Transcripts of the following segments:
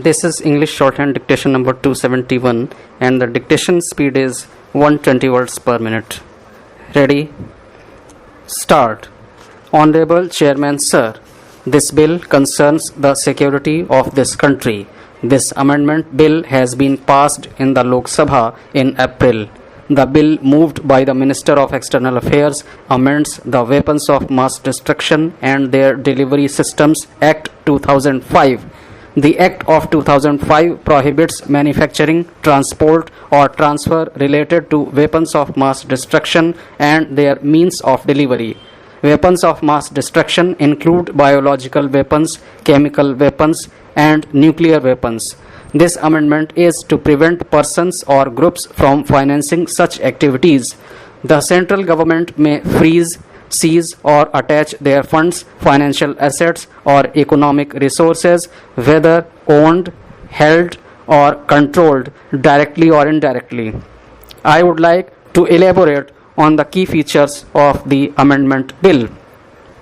This is English shorthand dictation number 271 and the dictation speed is 120 words per minute. Ready? Start. Honorable Chairman Sir, this bill concerns the security of this country. This amendment bill has been passed in the Lok Sabha in April. The bill moved by the Minister of External Affairs amends the Weapons of Mass Destruction and Their Delivery Systems Act 2005. The Act of 2005 prohibits manufacturing, transport, or transfer related to weapons of mass destruction and their means of delivery. Weapons of mass destruction include biological weapons, chemical weapons, and nuclear weapons. This amendment is to prevent persons or groups from financing such activities. The central government may freeze, seize, or attach their funds, financial assets, or economic resources, whether owned, held, or controlled directly or indirectly. I would like to elaborate on the key features of the amendment bill.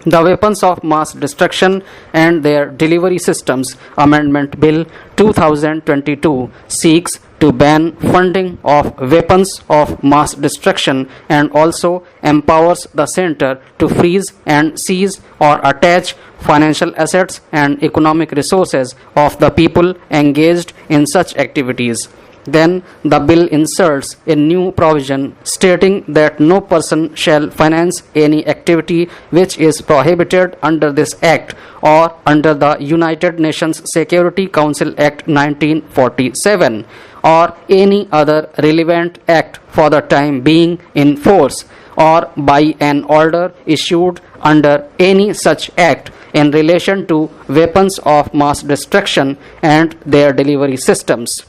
The Weapons of Mass Destruction and Their Delivery Systems Amendment Bill 2022 seeks to ban funding of weapons of mass destruction and also empowers the center to freeze and seize or attach financial assets and economic resources of the people engaged in such activities. Then the bill inserts a new provision stating that no person shall finance any activity which is prohibited under this Act or under the United Nations Security Council Act 1947 or any other relevant act for the time being in force or by an order issued under any such act in relation to weapons of mass destruction and their delivery systems.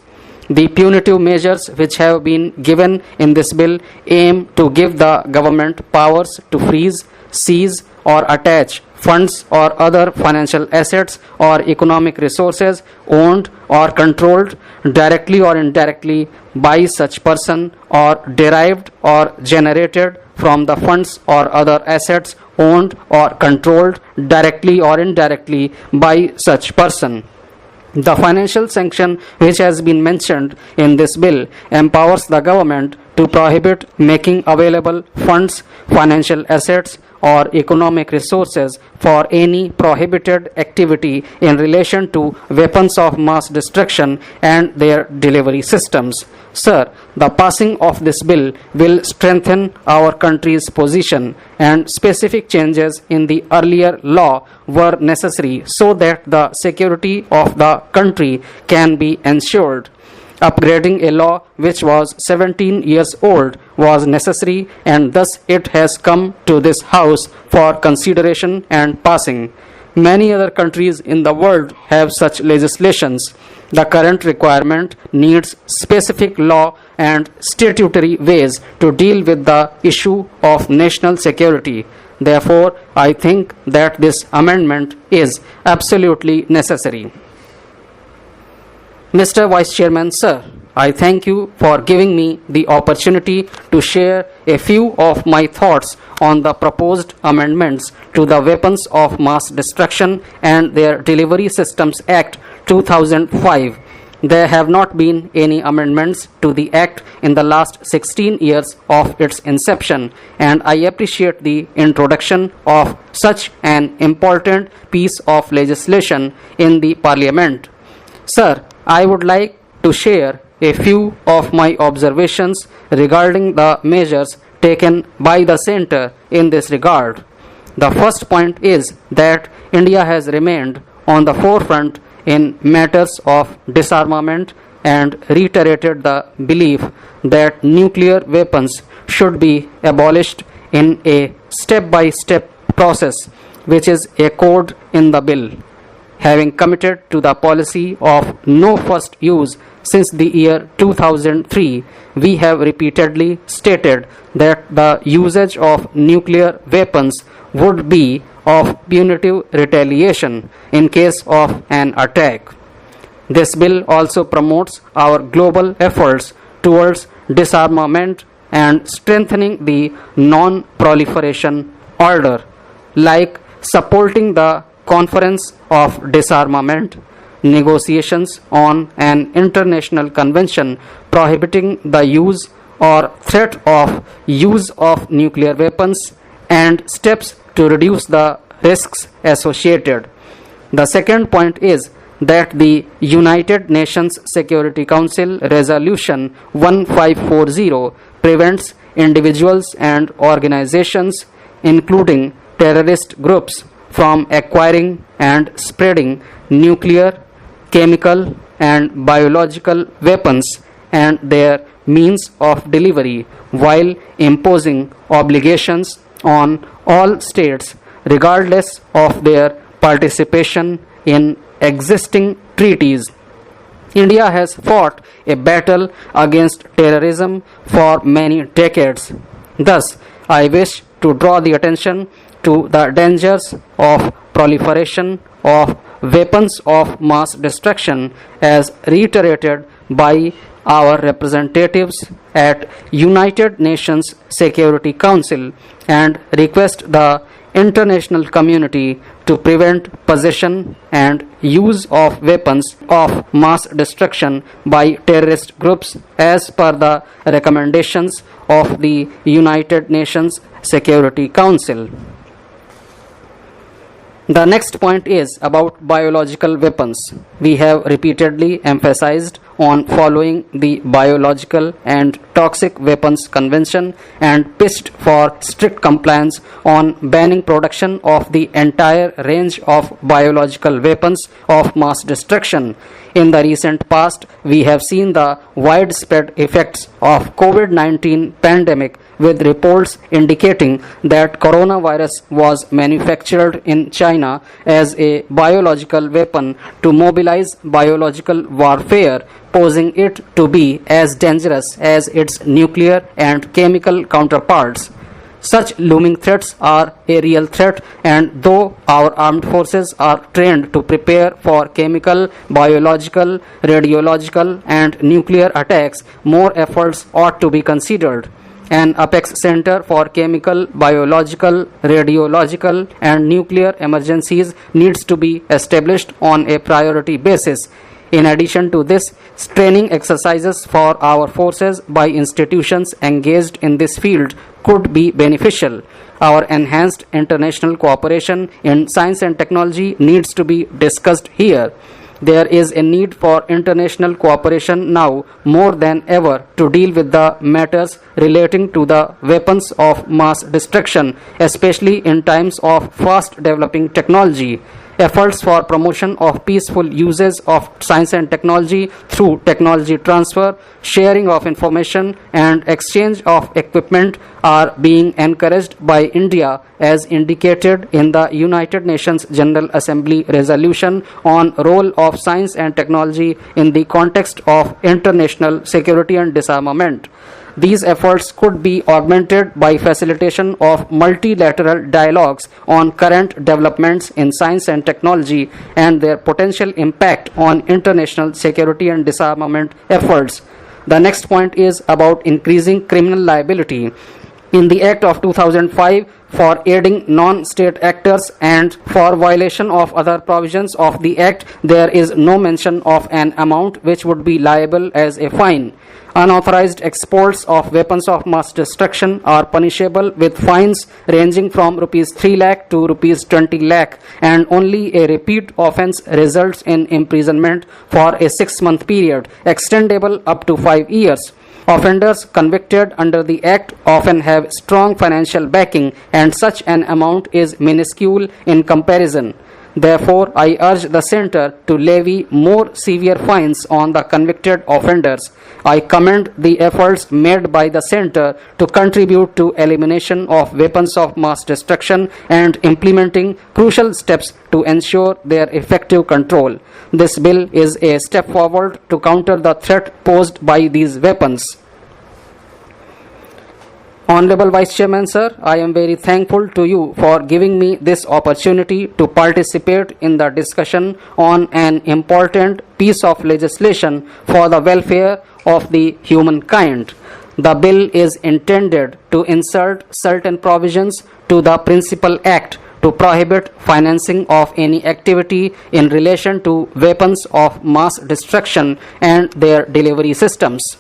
The punitive measures which have been given in this bill aim to give the government powers to freeze, seize, or attach funds or other financial assets or economic resources owned or controlled directly or indirectly by such person or derived or generated from the funds or other assets owned or controlled directly or indirectly by such person. The financial sanction which has been mentioned in this bill empowers the government to prohibit making available funds, financial assets, or economic resources for any prohibited activity in relation to weapons of mass destruction and their delivery systems. Sir, the passing of this bill will strengthen our country's position and specific changes in the earlier law were necessary so that the security of the country can be ensured. Upgrading a law which was 17 years old was necessary and thus it has come to this House for consideration and passing. Many other countries in the world have such legislations. The current requirement needs specific law and statutory ways to deal with the issue of national security. Therefore, I think that this amendment is absolutely necessary. Mr. Vice Chairman, Sir, I thank you for giving me the opportunity to share a few of my thoughts on the proposed amendments to the Weapons of Mass Destruction and Their Delivery Systems Act 2005. There have not been any amendments to the Act in the last 16 years of its inception, and I appreciate the introduction of such an important piece of legislation in the Parliament. Sir, I would like to share a few of my observations regarding the measures taken by the Centre in this regard. The first point is that India has remained on the forefront in matters of disarmament and reiterated the belief that nuclear weapons should be abolished in a step-by-step process, which is echoed in the bill. Having committed to the policy of no first use since the year 2003, we have repeatedly stated that the usage of nuclear weapons would be of punitive retaliation in case of an attack. This bill also promotes our global efforts towards disarmament and strengthening the non-proliferation order, like supporting the Conference of Disarmament, negotiations on an international convention prohibiting the use or threat of use of nuclear weapons and steps to reduce the risks associated. The second point is that the United Nations Security Council Resolution 1540 prevents individuals and organizations, including terrorist groups, from acquiring and spreading nuclear, chemical, and biological weapons and their means of delivery, while imposing obligations on all states regardless of their participation in existing treaties. India has fought a battle against terrorism for many decades. Thus, I wish to draw the attention to the dangers of proliferation of weapons of mass destruction as reiterated by our representatives at United Nations Security Council and request the international community to prevent possession and use of weapons of mass destruction by terrorist groups as per the recommendations of the United Nations Security Council. The next point is about biological weapons. We have repeatedly emphasized on following the Biological and Toxic Weapons Convention and pitched for strict compliance on banning production of the entire range of biological weapons of mass destruction. In the recent past, we have seen the widespread effects of COVID-19 pandemic with reports indicating that coronavirus was manufactured in China as a biological weapon to mobilize biological warfare, posing it to be as dangerous as its nuclear and chemical counterparts. Such looming threats are a real threat, and though our armed forces are trained to prepare for chemical, biological, radiological, and nuclear attacks, more efforts ought to be considered. An apex center for chemical, biological, radiological, and nuclear emergencies needs to be established on a priority basis. In addition to this, training exercises for our forces by institutions engaged in this field could be beneficial. Our enhanced international cooperation in science and technology needs to be discussed here. There is a need for international cooperation now more than ever to deal with the matters relating to the weapons of mass destruction, especially in times of fast developing technology. Efforts for promotion of peaceful uses of science and technology through technology transfer, sharing of information, and exchange of equipment are being encouraged by India as indicated in the United Nations General Assembly resolution on role of science and technology in the context of international security and disarmament. These efforts could be augmented by facilitation of multilateral dialogues on current developments in science and technology and their potential impact on international security and disarmament efforts. The next point is about increasing criminal liability. In the Act of 2005, for aiding non-state actors and for violation of other provisions of the Act, there is no mention of an amount which would be liable as a fine. Unauthorized exports of weapons of mass destruction are punishable with fines ranging from Rs 3 lakh to Rs 20 lakh, and only a repeat offence results in imprisonment for a 6-month period, extendable up to 5 years. Offenders convicted under the Act often have strong financial backing, and such an amount is minuscule in comparison. Therefore, I urge the Centre to levy more severe fines on the convicted offenders. I commend the efforts made by the Centre to contribute to elimination of weapons of mass destruction and implementing crucial steps to ensure their effective control. This bill is a step forward to counter the threat posed by these weapons. Honorable Vice Chairman, sir, I am very thankful to you for giving me this opportunity to participate in the discussion on an important piece of legislation for the welfare of the humankind. The bill is intended to insert certain provisions to the Principal Act to prohibit financing of any activity in relation to weapons of mass destruction and their delivery systems.